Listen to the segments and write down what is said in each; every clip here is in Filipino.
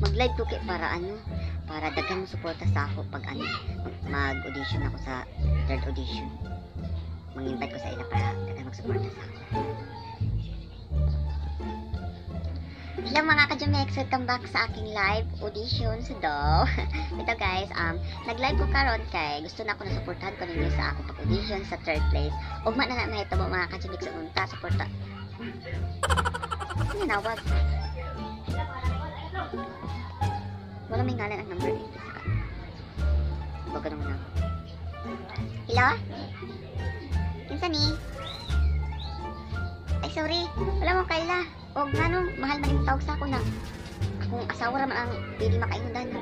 mag-live ko kay para ano, para daghan mo suporta sa ako pag ano, mag-audition ako sa third audition. Mang-invite ko sa ila para daghan mag-suporta sa ako. Hello mga ka-Jamex, welcome back sa aking live audition sa daw. Ito guys, nag-live ko karon kay gusto na ako na suportahan ko ninyo sa akong pag-audition sa third place. Ugma na ito mga ka-Jamex sa unta, suporta. Ano nawag? Wala may ngalan ang number dito sa kan. Baga naman ako. Hello? Kinsa ni? Ay sorry, wala mo kaila. O nga no, mahal man yung tawag sa ako na akong asawa raman ang pili makainundan.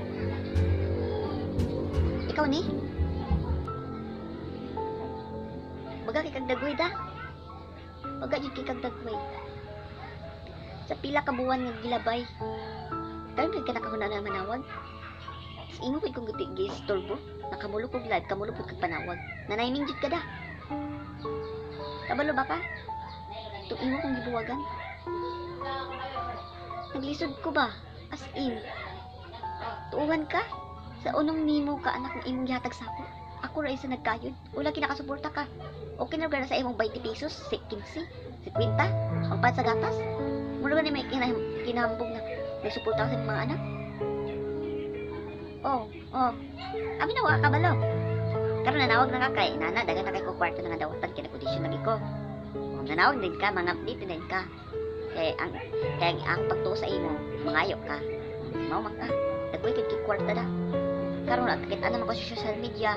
Ikaw ni? Baga kay kagdagway da? Baga yun kay kagdagway. Sa pila ka buwan nga gilabay. Karon ka nakahuna na manawag. Sa imo kay kung gistorbo, nakamulog kog live, kamulog kog panawag. Nanayning jud ka da. Kabalo ba ka? Tung imo kong gibuwagan. Naglisod ko ba? As in. Tuuhan ka? Sa unong nimo ka anak ng imong gihatag sa ako. Ako ra isa nagkayod. Wala kinakasuporta ka. Okay na ba sa imong 20 pesos? 15? 50? Ang pan sa gatas? Mura ni may kinahambog na may suporta sa mga anak? Oh. Abi na wa kabalo. Karon nanawag na ka kay nana dagan na kay ko kwarto na nga dawatan kay nag-audition lagi ko. Nanawag din ka, mga update din ka. Kaya ang pagtuo sa imo, mangayo ka. Mao man ka. Dagway kay kwarta da. Karon nakita naman ko sa social media.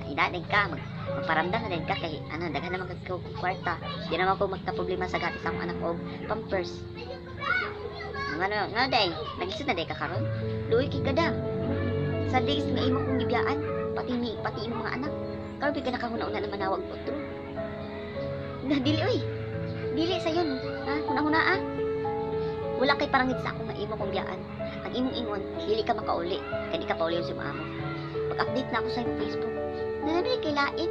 Inaadin ka, magparamdam na din ka kay daghan naman kag kwarta. Di naman ko magka-problema sa gatis ang anak og pampers. Nga day, nagisod na day ka karon. Luoy kay kada. Sa days nga imo kong gibiyaan, pati imo mga anak. Karon ka nakahuna-una na manawag ko true. Dili oy. Dili sa yun. Ha? Huna-huna Wala kay parangit sa ako nga imo kong biyaan. Ang imong ingon, dili ka makauli. Kaya di ka pauli yung sumamo. Pag-update na ako sa iyong Facebook, nanamili kay lain.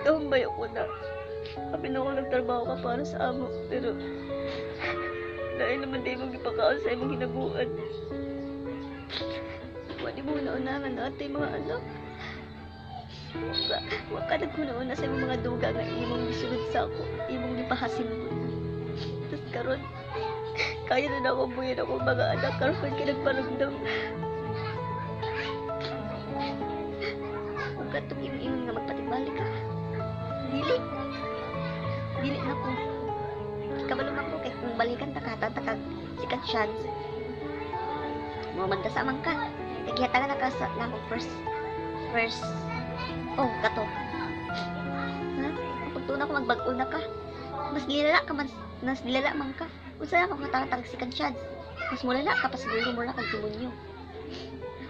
Tambay ako na. Sabi na ako nagtrabaho ka para sa amo. Pero, dahil naman di mong ipakaon sa imong hinabuan. Wadi mo na-unahan natin mga anak. Waka nagkuna-una sa mga duga nga imong gisulod sa ako. Imong gipahasin mo. Tapos karon, kaya na ako buyan ako mga anak. Karon pa kinagparagdam. Kung katong imong nga magpatibalik ka. Dili na ko. Kabalong ako kay kung balikan ta ka, tatakag sikat chance. Mo magdasamang ka. Kagihatagan na ka sa akong first. Oh, kato. Ha? Pagtuna ko magbag-o na ka. Mas nilala man ka. Unsa na ako katatag si Kansyad. Mas mulala ka pa siguro mo na kag demonyo.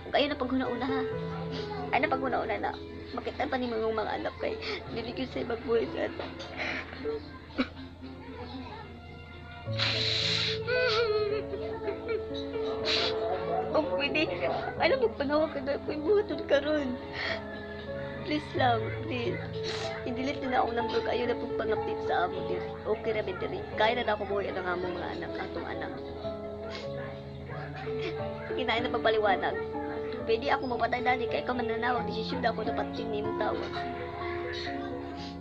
Kung kayo na paghuna-una ha. Ay na paghuna-una na. Makita pa ni mga anak kay dili ko sa magbuhay sa ato. Oh, pwede. Alam mo, panawag ka na ako yung buhaton karon. Please lang, please. I-delete na ako number kayo na pong pang-update sa amo diri. Okay na ba diri? Kaya na ako buhay ang among mga anak, atong anak. Kinain na pagpaliwanag. Pwede ako mapatay dali, kaya ka mananawag. Desisyon na ako na patin ni mong tawag.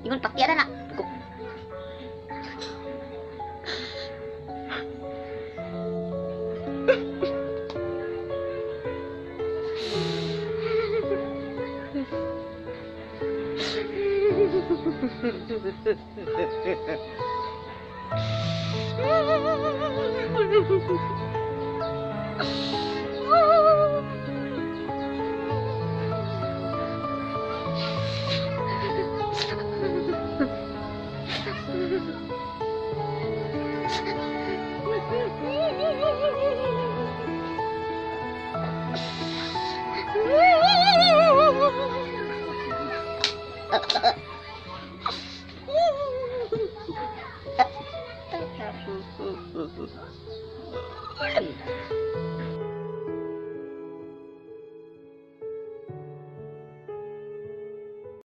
Ingon, pakya na.